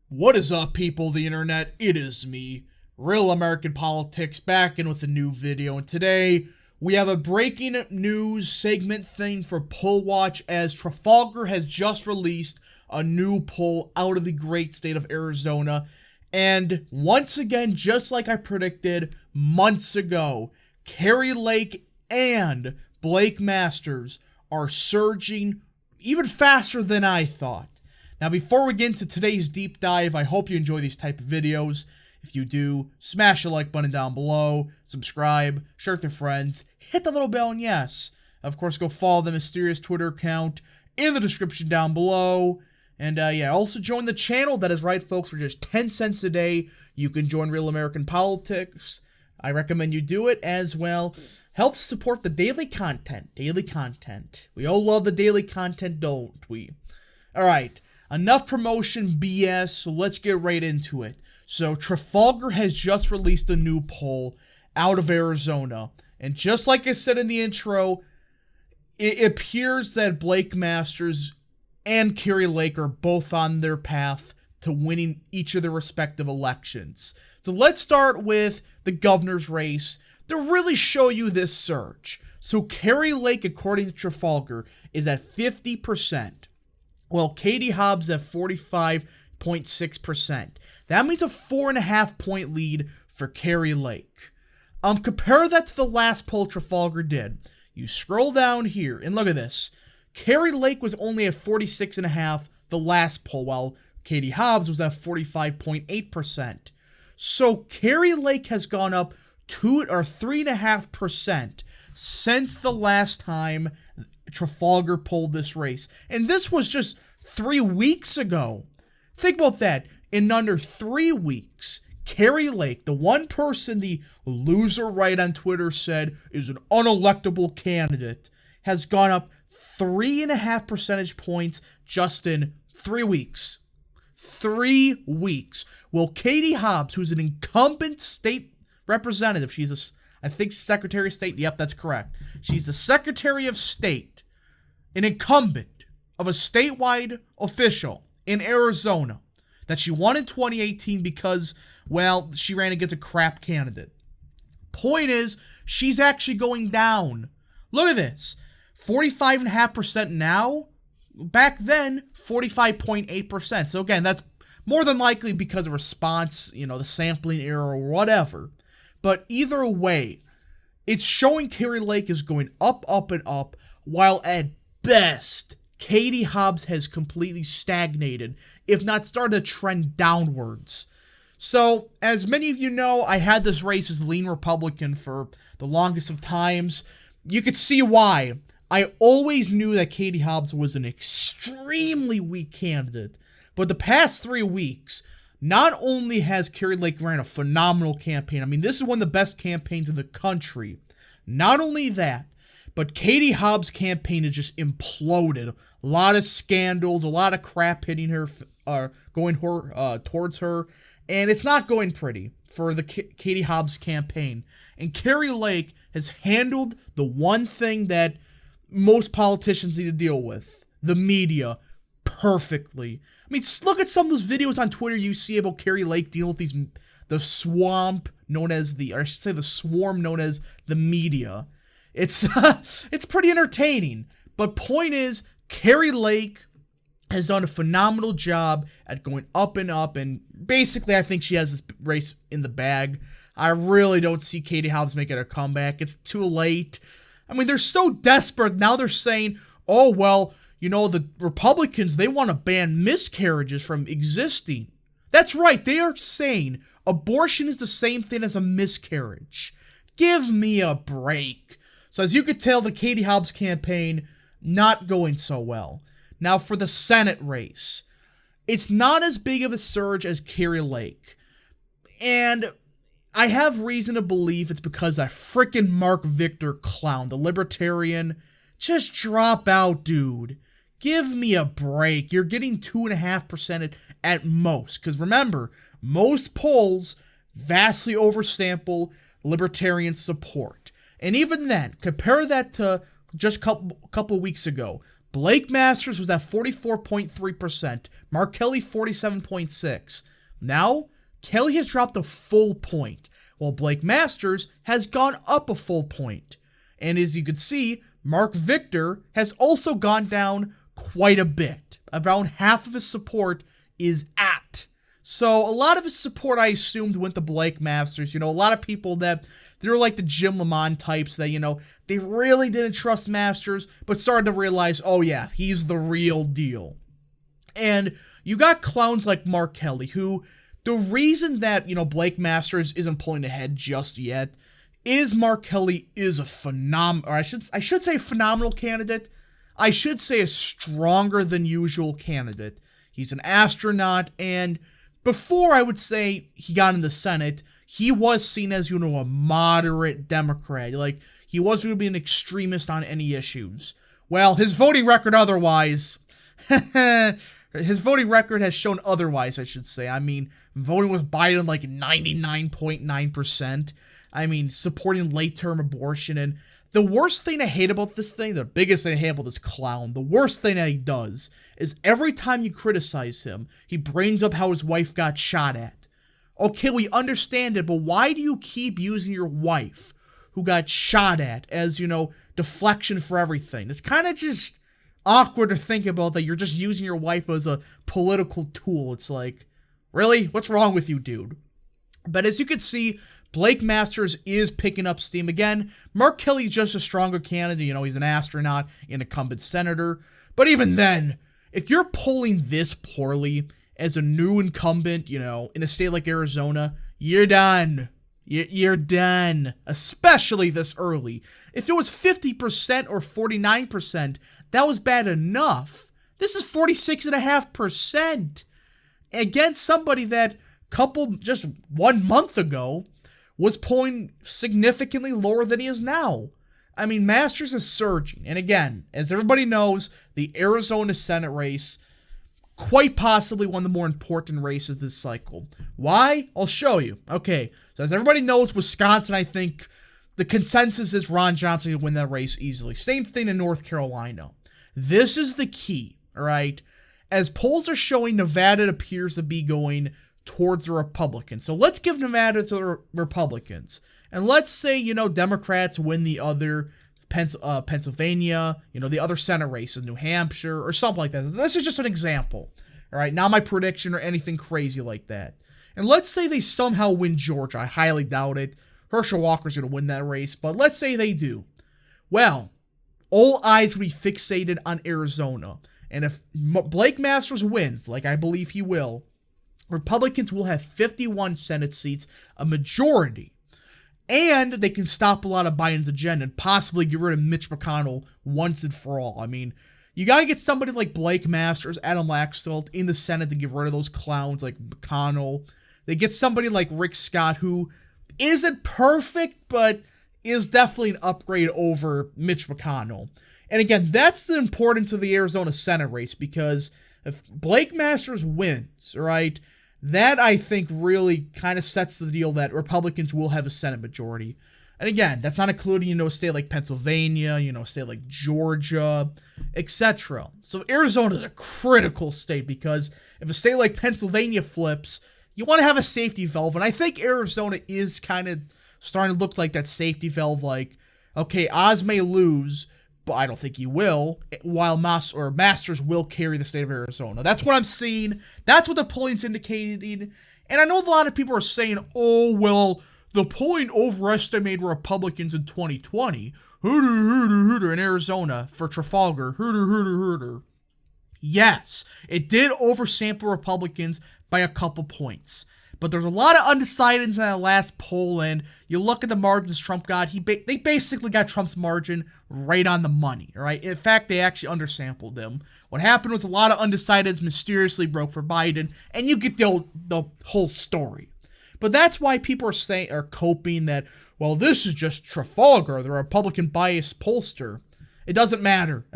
What is up, people of the internet? It is me, Real American Politics, back in with a new video, and today we have a breaking news segment thing for Poll Watch, as Trafalgar has just released a new poll out of the great state of Arizona, and once again, just like I predicted months ago, Kari Lake and Blake Masters are surging even faster than I thought. Now, before we get into today's deep dive, I hope you enjoy these type of videos. If you do, smash the like button down below, subscribe, share with your friends, hit the little bell, and yes, of course, go follow the mysterious Twitter account in the description down below. And yeah, also join the channel. That is right, folks, for just 10 cents a day, you can join Real American Politics. I recommend you do it as well. Helps support the daily content. We all love the daily content, don't we? Alright. Enough promotion BS, so let's get right into it. So, Trafalgar has just released a new poll out of Arizona. And just like I said in the intro, it appears that Blake Masters and Kari Lake are both on their path to winning each of their respective elections. So let's start with the governor's race to really show you this surge. So Kari Lake, according to Trafalgar, is at 50%. Well, Katie Hobbs at 45.6%. That means a 4.5 point lead for Kari Lake. Compare that to the last poll Trafalgar did. You scroll down here and look at this. Kari Lake was only at 46.5% the last poll, while Katie Hobbs was at 45.8%. So Kari Lake has gone up 3.5% since the last time Trafalgar polled this race. And this was just 3 weeks ago. Think about that. In under 3 weeks, Kari Lake, the one person the loser right on Twitter said is an unelectable candidate, has gone up 3.5 percentage points just in 3 weeks. 3 weeks. Well, Katie Hobbs, who's an incumbent state representative, she's I think Secretary of State. Yep, that's correct. She's the Secretary of State, an incumbent of a statewide official in Arizona that she won in 2018 because, well, she ran against a crap candidate. Point is, she's actually going down. Look at this. 45.5% now. Back then, 45.8%. So again, that's more than likely because of response, the sampling error or whatever. But either way, it's showing Kari Lake is going up, and up, while at best, Katie Hobbs has completely stagnated, if not started to trend downwards. So, as many of you know, I had this race as lean Republican for the longest of times. You could see why. I always knew that Katie Hobbs was an extremely weak candidate, but the past 3 weeks, not only has Kari Lake ran a phenomenal campaign, I mean, this is one of the best campaigns in the country. Not only that, but Katie Hobbs' campaign has just imploded. A lot of scandals, a lot of crap hitting her, towards her, and it's not going pretty for the Katie Hobbs campaign. And Kari Lake has handled the one thing that most politicians need to deal with, the media, perfectly. I mean, look at some of those videos on Twitter you see about Kari Lake dealing with the swamp known as the swarm known as the media. It's pretty entertaining. But point is, Kari Lake has done a phenomenal job at going up, and basically I think she has this race in the bag. I really don't see Katie Hobbs making a comeback. It's too late. I mean, they're so desperate. Now they're saying, oh, well, the Republicans, they want to ban miscarriages from existing. That's right. They are saying abortion is the same thing as a miscarriage. Give me a break. So as you could tell, the Katie Hobbs campaign not going so well. Now for the Senate race, it's not as big of a surge as Kari Lake. And I have reason to believe it's because that frickin' Mark Victor clown, the libertarian, just drop out, dude. Give me a break. You're getting 2.5% at most. Because remember, most polls vastly oversample libertarian support. And even then, compare that to just a couple weeks ago. Blake Masters was at 44.3%. Mark Kelly, 47.6%. Now, Kelly has dropped a full point, while Blake Masters has gone up a full point. And as you can see, Mark Victor has also gone down quite a bit. Around half of his support is at. So a lot of his support, I assumed, went to Blake Masters. You know, a lot of people that, they were like the Jim Lamont types that, you know, they really didn't trust Masters, but started to realize, oh yeah, he's the real deal. And you got clowns like Mark Kelly, who, the reason that, you know, Blake Masters isn't pulling ahead just yet is Mark Kelly is a phenomenal, or I should say a phenomenal candidate. I should say a stronger than usual candidate. He's an astronaut, and before I would say he got in the Senate, he was seen as, you know, a moderate Democrat. Like, he wasn't going to be an extremist on any issues. Well, his voting record otherwise, his voting record has shown otherwise, I should say. I mean, voting with Biden like 99.9%. I mean, supporting late-term abortion. And the worst thing I hate about this thing, the biggest thing I hate about this clown, the worst thing that he does is every time you criticize him, he brings up how his wife got shot at. Okay, we understand it, but why do you keep using your wife, who got shot at, as, you know, deflection for everything? It's kind of just awkward to think about that you're just using your wife as a political tool. It's like, really? What's wrong with you, dude? But as you can see, Blake Masters is picking up steam again. Mark Kelly's just a stronger candidate. You know, he's an astronaut, an incumbent senator. But even then, if you're polling this poorly as a new incumbent, you know, in a state like Arizona, you're done. You're done. Especially this early. If it was 50% or 49%, that was bad enough. This is 46.5% against somebody that just 1 month ago was polling significantly lower than he is now. I mean, Masters is surging. And again, as everybody knows, the Arizona Senate race, quite possibly one of the more important races this cycle. Why? I'll show you. Okay, so as everybody knows, Wisconsin, I think the consensus is Ron Johnson will win that race easily. Same thing in North Carolina. This is the key, all right? As polls are showing, Nevada appears to be going towards the Republicans. So let's give Nevada to the Republicans. And let's say, you know, Democrats win the other Pennsylvania, you know, the other Senate races, New Hampshire, or something like that. This is just an example, all right? Not my prediction or anything crazy like that. And let's say they somehow win Georgia. I highly doubt it. Herschel Walker's going to win that race, but let's say they do. Well, all eyes will be fixated on Arizona. And if Blake Masters wins, like I believe he will, Republicans will have 51 Senate seats, a majority. And they can stop a lot of Biden's agenda and possibly get rid of Mitch McConnell once and for all. I mean, you got to get somebody like Blake Masters, Adam Laxalt in the Senate to get rid of those clowns like McConnell. They get somebody like Rick Scott, who isn't perfect, but is definitely an upgrade over Mitch McConnell. And again, that's the importance of the Arizona Senate race, because if Blake Masters wins, right, that I think really kind of sets the deal that Republicans will have a Senate majority. And again, that's not including, you know, a state like Pennsylvania, you know, a state like Georgia, etc. So Arizona is a critical state, because if a state like Pennsylvania flips, you want to have a safety valve. And I think Arizona is kind of starting to look like that safety valve, like, okay, Oz may lose, but I don't think he will, while Masters will carry the state of Arizona. That's what I'm seeing. That's what the polling's indicating. And I know a lot of people are saying, oh, well, the polling overestimated Republicans in 2020. Hooter in Arizona for Trafalgar. Hooter. Yes, it did oversample Republicans by a couple points. But there's a lot of undecideds in that last poll, and you look at the margins Trump got, they basically got Trump's margin right on the money, all right? In fact, they actually undersampled him. What happened was a lot of undecideds mysteriously broke for Biden, and you get the whole story. But that's why people are coping that, well, this is just Trafalgar, the Republican biased pollster. It doesn't matter.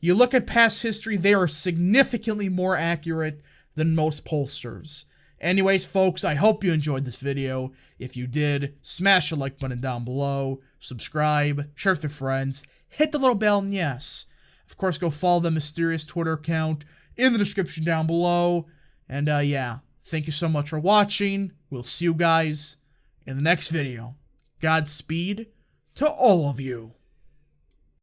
You look at past history, they are significantly more accurate than most pollsters. Anyways, folks, I hope you enjoyed this video. If you did, smash the like button down below, subscribe, share with your friends, hit the little bell, and yes, Of course, go follow the mysterious Twitter account in the description down below. And yeah, thank you so much for watching. We'll see you guys in the next video. Godspeed to all of you.